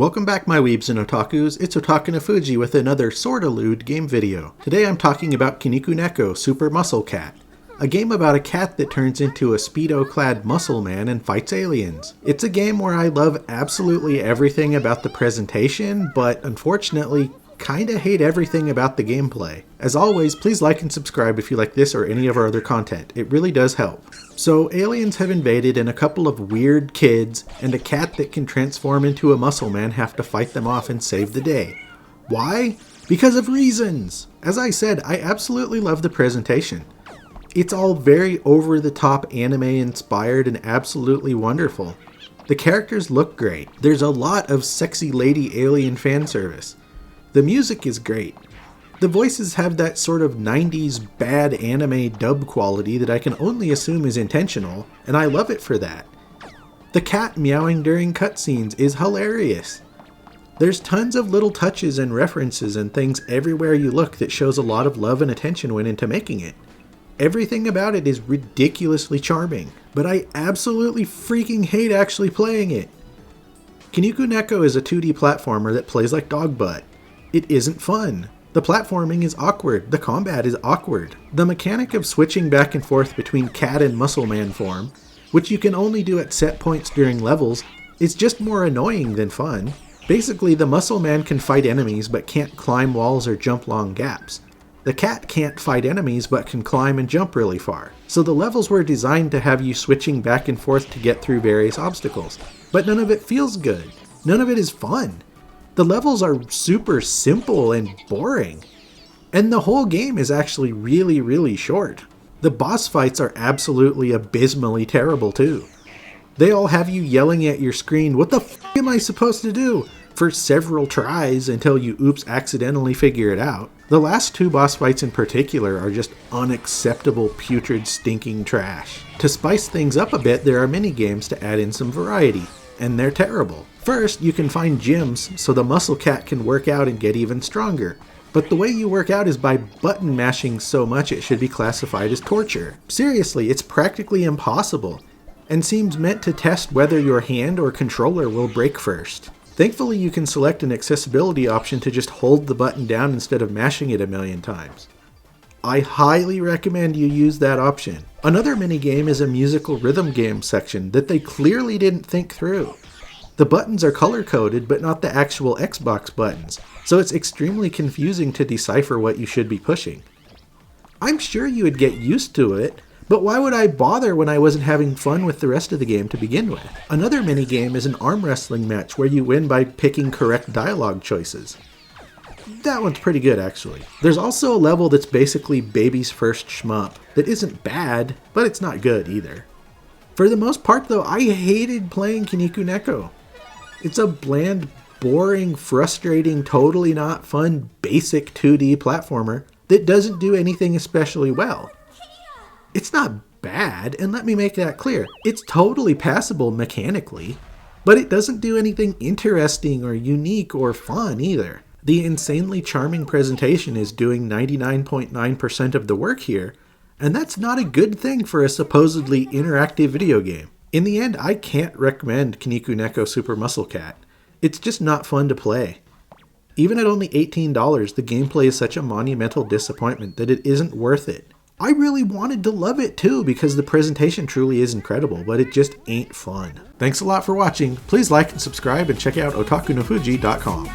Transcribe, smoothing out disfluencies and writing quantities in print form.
Welcome back my weebs and otakus, it's Otakunofuji with another sorta lewd game video. Today I'm talking about Kinnikuneko Super Muscle Cat, a game about a cat that turns into a speedo-clad muscle man and fights aliens. It's a game where I love absolutely everything about the presentation, but unfortunately kinda hate everything about the gameplay. As always, please like and subscribe if you like this or any of our other content. It really does help. So, aliens have invaded and a couple of weird kids and a cat that can transform into a muscle man have to fight them off and save the day. Why? Because of reasons! As I said, I absolutely love the presentation. It's all very over-the-top anime inspired and absolutely wonderful. The characters look great. There's a lot of sexy lady alien fan service. The music is great. The voices have that sort of 90s bad anime dub quality that I can only assume is intentional, and I love it for that. The cat meowing during cutscenes is hilarious. There's tons of little touches and references and things everywhere you look that shows a lot of love and attention went into making it. Everything about it is ridiculously charming, but I absolutely freaking hate actually playing it. Kinnikuneko is a 2D platformer that plays like dog butt. It isn't fun. The platforming is awkward. The combat is awkward. The mechanic of switching back and forth between cat and muscle man form, which you can only do at set points during levels, is just more annoying than fun. Basically, the muscle man can fight enemies but can't climb walls or jump long gaps. The cat can't fight enemies but can climb and jump really far. So the levels were designed to have you switching back and forth to get through various obstacles. But none of it feels good. None of it is fun. The levels are super simple and boring. And the whole game is actually really short. The boss fights are absolutely abysmally terrible too. They all have you yelling at your screen, "What the f*** am I supposed to do?" for several tries until you oops accidentally figure it out. The last two boss fights in particular are just unacceptable putrid stinking trash. To spice things up a bit, there are mini games to add in some variety, and they're terrible. First, you can find gyms so the muscle cat can work out and get even stronger. But the way you work out is by button mashing so much it should be classified as torture. Seriously, it's practically impossible, and seems meant to test whether your hand or controller will break first. Thankfully, you can select an accessibility option to just hold the button down instead of mashing it a million times. I highly recommend you use that option. Another minigame is a musical rhythm game section that they clearly didn't think through. The buttons are color-coded, but not the actual Xbox buttons, so it's extremely confusing to decipher what you should be pushing. I'm sure you would get used to it, but why would I bother when I wasn't having fun with the rest of the game to begin with? Another minigame is an arm wrestling match where you win by picking correct dialogue choices. That one's pretty good, actually. There's also a level that's basically baby's first shmup that isn't bad, but it's not good either. For the most part, though, I hated playing Kinnikuneko. It's a bland, boring, frustrating, totally not fun, basic 2D platformer that doesn't do anything especially well. It's not bad, and let me make that clear. It's totally passable mechanically, but it doesn't do anything interesting or unique or fun either. The insanely charming presentation is doing 99.9% of the work here, and that's not a good thing for a supposedly interactive video game. In the end, I can't recommend Kinnikuneko Super Muscle Cat. It's just not fun to play. Even at only $18, the gameplay is such a monumental disappointment that it isn't worth it. I really wanted to love it too because the presentation truly is incredible, but it just ain't fun. Thanks a lot for watching. Please like and subscribe and check out otakunofuji.com.